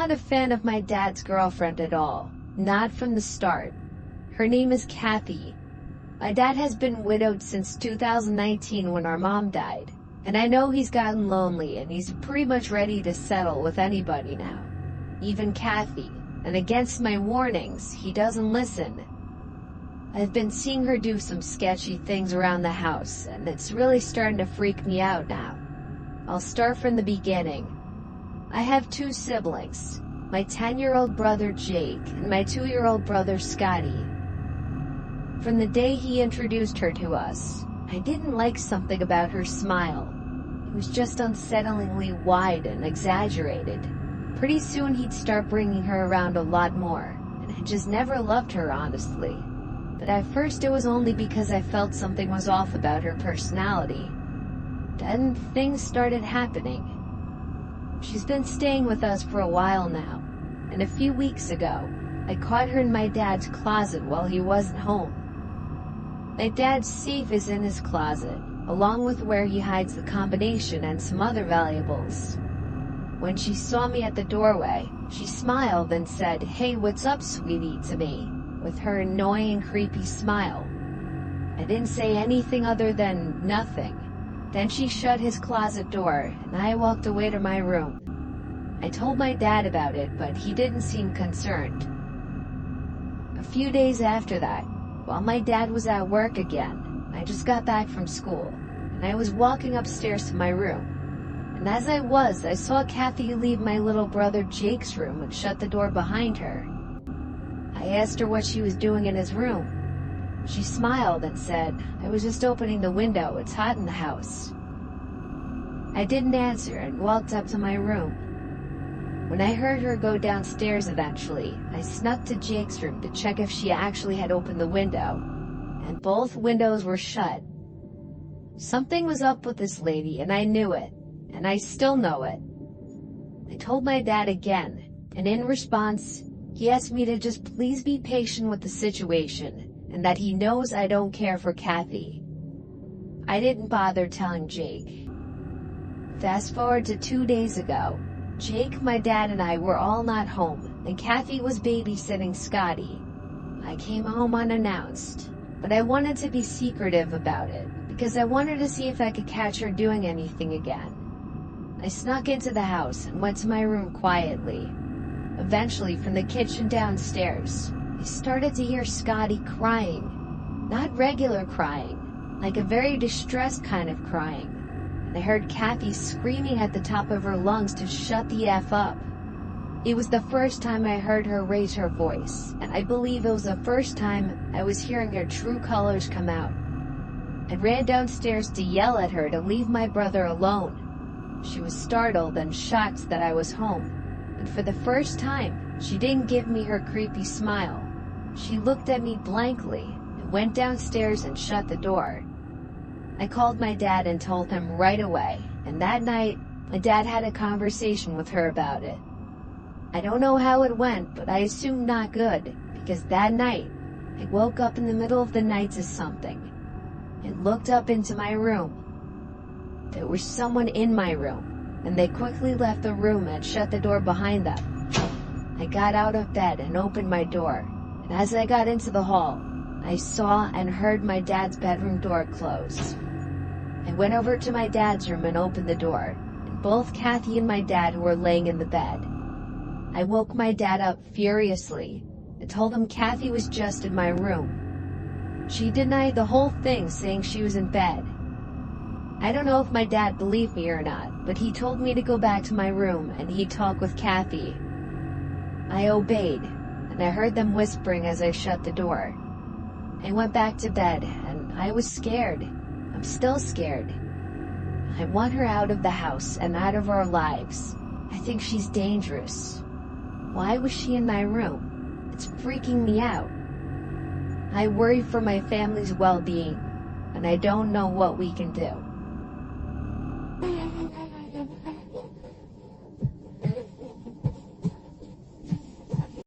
not a fan of my dad's girlfriend at all. Not from the start. Her name is Kathy. My dad has been widowed since 2019 when our mom died. And I know he's gotten lonely and he's pretty much ready to settle with anybody now. Even Kathy. And against my warnings, he doesn't listen. I've been seeing her do some sketchy things around the house, and it's really starting to freak me out now. I'll start from the beginning. I have 2 siblings, my 10-year-old brother Jake and my 2-year-old brother Scotty. From the day he introduced her to us, I didn't like something about her smile. It was just unsettlingly wide and exaggerated. Pretty soon he'd start bringing her around a lot more, and I just never loved her honestly. But at first it was only because I felt something was off about her personality. Then things started happening. She's been staying with us for a while now, and a few weeks ago, I caught her in my dad's closet while he wasn't home. My dad's safe is in his closet, along with where he hides the combination and some other valuables. When she saw me at the doorway, she smiled and said, "Hey, what's up, sweetie," to me, with her annoying, creepy smile. I didn't say anything other than nothing. Then she shut his closet door, and I walked away to my room. I told my dad about it, but he didn't seem concerned. A few days after that, while my dad was at work again, I just got back from school, and I was walking upstairs to my room. And as I saw Kathy leave my little brother Jake's room and shut the door behind her. I asked her what she was doing in his room. She smiled and said, "I was just opening the window, it's hot in the house." I didn't answer and walked up to my room. When I heard her go downstairs eventually, I snuck to Jake's room to check if she actually had opened the window, and both windows were shut. Something was up with this lady, and I knew it, and I still know it. I told my dad again, and in response, he asked me to just please be patient with the situation, and that he knows I don't care for Kathy. I didn't bother telling Jake. Fast forward to 2 days ago. Jake, my dad, and I were all not home, and Kathy was babysitting Scotty. I came home unannounced, but I wanted to be secretive about it, because I wanted to see if I could catch her doing anything again. I snuck into the house and went to my room quietly. Eventually, from the kitchen downstairs, I started to hear Scotty crying. Not regular crying, like a very distressed kind of crying. And I heard Kathy screaming at the top of her lungs to shut the F up. It was the first time I heard her raise her voice, and I believe it was the first time I was hearing her true colors come out. I ran downstairs to yell at her to leave my brother alone. She was startled and shocked that I was home. And for the first time, she didn't give me her creepy smile. She looked at me blankly and went downstairs and shut the door. I called my dad and told him right away, and that night, my dad had a conversation with her about it. I don't know how it went, but I assume not good, because that night, I woke up in the middle of the night to something, and looked up into my room. There was someone in my room, and they quickly left the room and shut the door behind them. I got out of bed and opened my door, and as I got into the hall, I saw and heard my dad's bedroom door close. I went over to my dad's room and opened the door, and both Kathy and my dad were laying in the bed. I woke my dad up furiously and told him Kathy was just in my room. She denied the whole thing, saying she was in bed. I don't know if my dad believed me or not, but he told me to go back to my room and he'd talk with Kathy. I obeyed, and I heard them whispering as I shut the door. I went back to bed, and I was scared. I'm still scared. I want her out of the house and out of our lives. I think she's dangerous. Why was she in my room? It's freaking me out. I worry for my family's well-being, and I don't know what we can do.